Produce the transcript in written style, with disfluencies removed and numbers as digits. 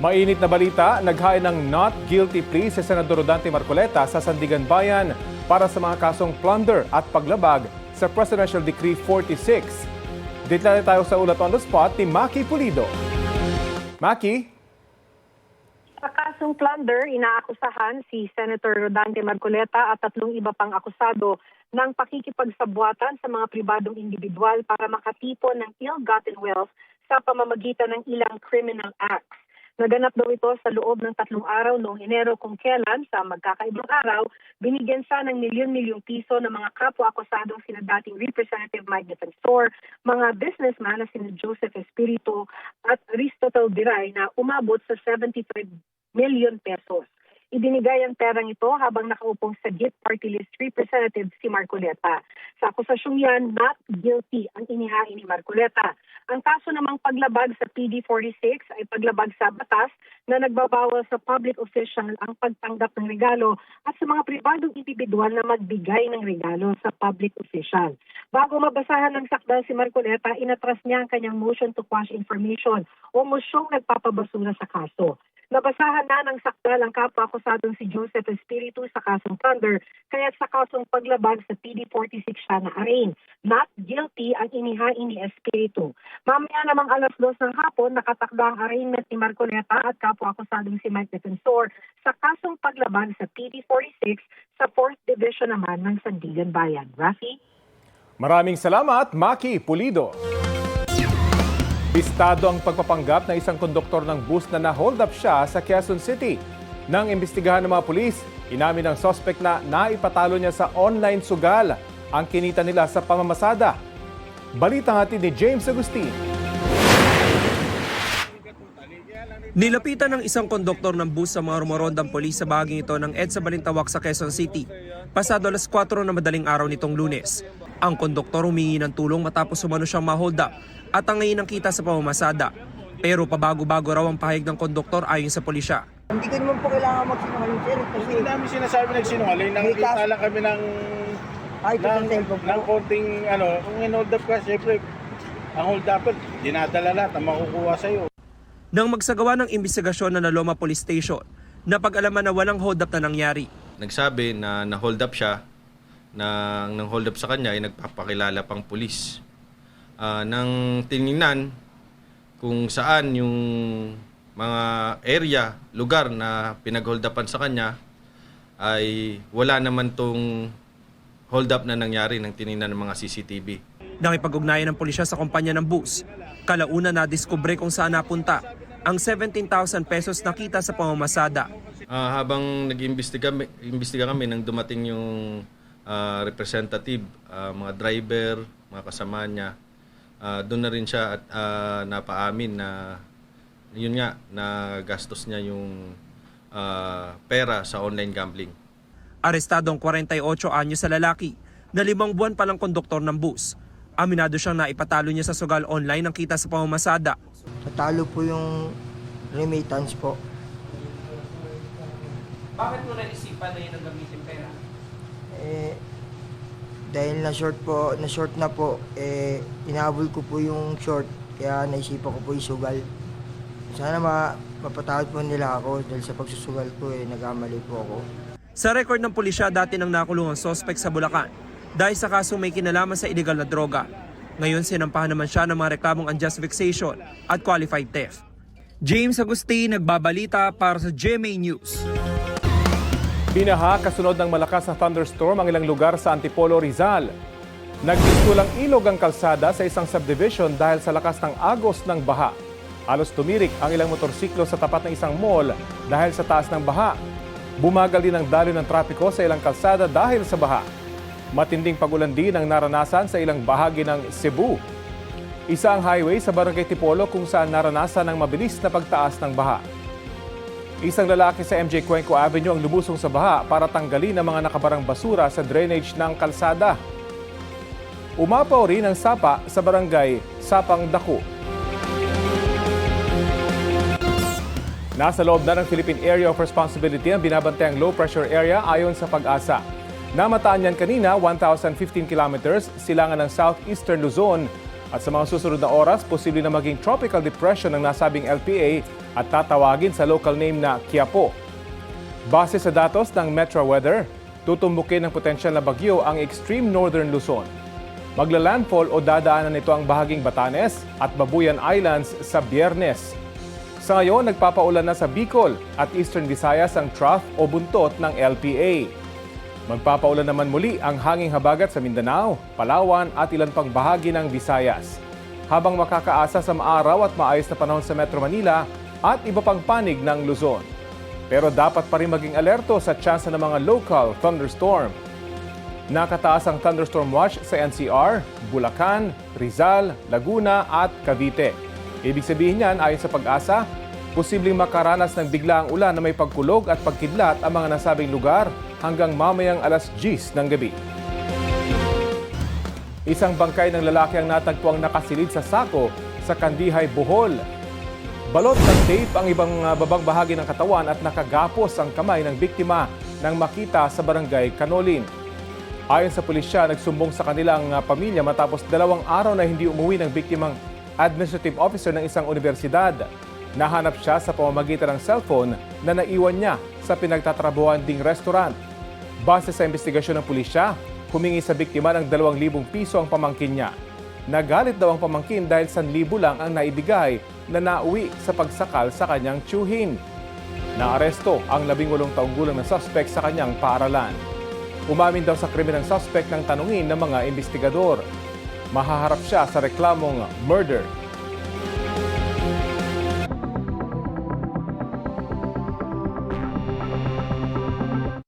Mainit na balita, naghain ng not guilty plea si Senador Rodante Marcoleta sa Sandigan Bayan para sa mga kasong plunder at paglabag sa Presidential Decree 46. Detalye tayo sa ulat on the spot ni Maki Pulido. Maki? Sa kasong plunder, inaakusahan si Senator Rodante Marcoleta at 3 iba pang akusado ng pakikipagsabwatan sa mga pribadong individual para makatipon ng ill-gotten wealth sa pamamagitan ng ilang criminal acts. Naganap daw ito sa loob ng 3 araw noong Enero kung kailan sa magkakaibang araw, binigyan siya ng milyon-milyong piso ng mga kapwa-akusadong sina dating Representative Mike Defensor, mga businessman na sina Joseph Espiritu at Aristotle Diray na umabot sa 75 million pesos. Ibinigay ang perang ito habang nakaupong sa GIT Party List Representative si Marcoleta. Sa akusasyong yan, not guilty ang inihain ni Marcoleta. Ang kaso namang paglabag sa PD 46 ay paglabag sa batas na nagbabawal sa public official ang pagtanggap ng regalo at sa mga pribadong individual na magbigay ng regalo sa public official. Bago mabasahan ng sakdal si Marcoleta, inatras niya ang kanyang motion to quash information o mosyong nagpapabasura sa kaso. Nabasahan na ng sakdal ang kapwa-akusadong si Joseph Espiritu sa kasong plunder, kaya sa kasong paglabag sa PD 46 siya na arraign. Not guilty ang inihain ni Espiritu. Mamaya namang 2:00 ng hapon, nakatakda ang arraignment ni Marcoleta at kapwa-akusadong si Mike Defensor sa kasong paglabag sa PD 46 sa 4th Division naman ng Sandigan Bayan. Rafi? Maraming salamat, Maki Pulido. Bistado ang pagpapanggap ng isang konduktor ng bus na na-hold up siya sa Quezon City. Nang imbestigahan ng mga pulis, inamin ng suspect na naipatalo niya sa online sugal ang kinita nila sa pamamasada. Balita natin ni James Agustin. Nilapitan ng isang konduktor ng bus sa mga rumorondang polis sa bahaging ito ng EDSA Balintawak sa Quezon City, pasado 4:00 na madaling araw nitong Lunes. Ang konduktor humingi ng tulong matapos umano siyang ma-hold up at ang ngayon ang kita sa pamamasada. Pero pabago-bago raw ang pahayag ng konduktor ayon sa pulisya. Hindi ko naman po kailangan magsinungaling, sir. Kasi Hindi namin sinasabi nagsinungaling. Nakikita lang kami ng konting kung in-hold up ka, syempre, ang hold up, dinadala lahat ang makukuha sa'yo. Nang magsagawa ng imbestigasyon na Naloma Police Station, napag-alaman na walang hold up na nangyari. Nagsabi na na-hold up siya, nang hold up sa kanya ay nagpapakilala pang pulis. Nang tiningnan kung saan yung mga area, lugar na pinag-hold upan sa kanya ay wala naman tong hold up na nangyari nang tiningnan ng mga CCTV. Nakipag-ugnayan ng pulisya sa kumpanya ng bus. Kalauna na diskubre kung saan napunta ang 17,000 pesos na kita sa pamamasada. Habang nag-imbestiga kami nang dumating yung representative, mga driver, mga kasama niya, doon na rin siya at napaamin na yun nga, na gastos niya yung pera sa online gambling. Arestado ang 48 anyos sa lalaki na 5 buwan palang konduktor ng bus. Aminado siyang naipatalo niya sa sugal online ang kita sa pamamasada. natalo po yung remittance po. Bakit mo naisipan na yun ang gamitin pera? Dahil na short na po, inahabol ko po yung short, kaya naisipan ko po yung sugal. Sana mapatawad po nila ako dahil sa pagsusugal ko, nagkamali po ako. Sa record ng pulisya, dati nang nakulong ang suspect sa Bulacan dahil sa kasong may kinalaman sa illegal na droga. Ngayon sinampahan naman siya ng mga reklamong unjust vexation at qualified theft. James Agustin, nagbabalita para sa GMA News. Binaha kasunod ng malakas na thunderstorm ang ilang lugar sa Antipolo, Rizal. Nagpintulang ilog ang kalsada sa isang subdivision dahil sa lakas ng agos ng baha. Halos tumirik ang ilang motorsiklo sa tapat ng isang mall dahil sa taas ng baha. Bumagal din ang daloy ng trapiko sa ilang kalsada dahil sa baha. Matinding pagulan din ang naranasan sa ilang bahagi ng Cebu. Isa ang highway sa Barangay Tipolo kung saan naranasan ang mabilis na pagtaas ng baha. Isang lalaki sa MJ Cuenco Avenue ang lumusong sa baha para tanggalin ang mga nakabarang basura sa drainage ng kalsada. Umapaw rin ang sapa sa barangay Sapang Dako. Nasa loob na ng Philippine Area of Responsibility ang binabantayang low pressure area ayon sa Pag-asa. Namataan yan kanina 1,015 kilometers silangan ng southeastern Luzon At sa mga susunod na oras, posible na maging tropical depression ang nasabing LPA at tatawagin sa local name na Quiapo. Base sa datos ng Metro Weather, tutumbukin ng potensyal na bagyo ang extreme northern Luzon. Maglalandfall o dadaanan nito ang bahaging Batanes at Babuyan Islands sa Biyernes. Sa ngayon, nagpapaulan na sa Bicol at Eastern Visayas ang trough o buntot ng LPA. Magpapaulan naman muli ang hanging habagat sa Mindanao, Palawan at ilan pang bahagi ng Visayas. Habang makakaasa sa maaraw at maayos na panahon sa Metro Manila at iba pang panig ng Luzon. Pero dapat pa rin maging alerto sa tsansa ng mga local thunderstorm. Nakataas ang thunderstorm watch sa NCR, Bulacan, Rizal, Laguna at Cavite. Ibig sabihin niyan, ayon sa Pag-asa, posibleng makaranas ng biglaang ulan na may pagkulog at pagkidlat ang mga nasabing lugar hanggang mamayang alas 10 ng gabi. Isang bangkay ng lalaki ang natagpuang nakasilid sa sako sa Kandihay, Bohol. Balot ng tape ang ibang babang bahagi ng katawan at nakagapos ang kamay ng biktima nang makita sa barangay Canolin. Ayon sa pulisya, nagsumbong sa kanilang pamilya matapos 2 araw na hindi umuwi ng biktimang administrative officer ng isang universidad. Nahanap siya sa pamamagitan ng cellphone na naiwan niya sa pinagtatrabuhan ding restaurant. Base sa investigasyon ng pulisya, humingi sa biktima ng 2,000 piso ang pamangkin niya. Nagalit daw ang pamangkin dahil 1,000 lang ang naibigay na nauwi sa pagsakal sa kanyang tiyuhin. Naaresto ang 18 taong gulang na suspect sa kanyang paaralan. Umamin daw sa krimen ng suspect ng tanungin ng mga investigador. Mahaharap siya sa reklamong murder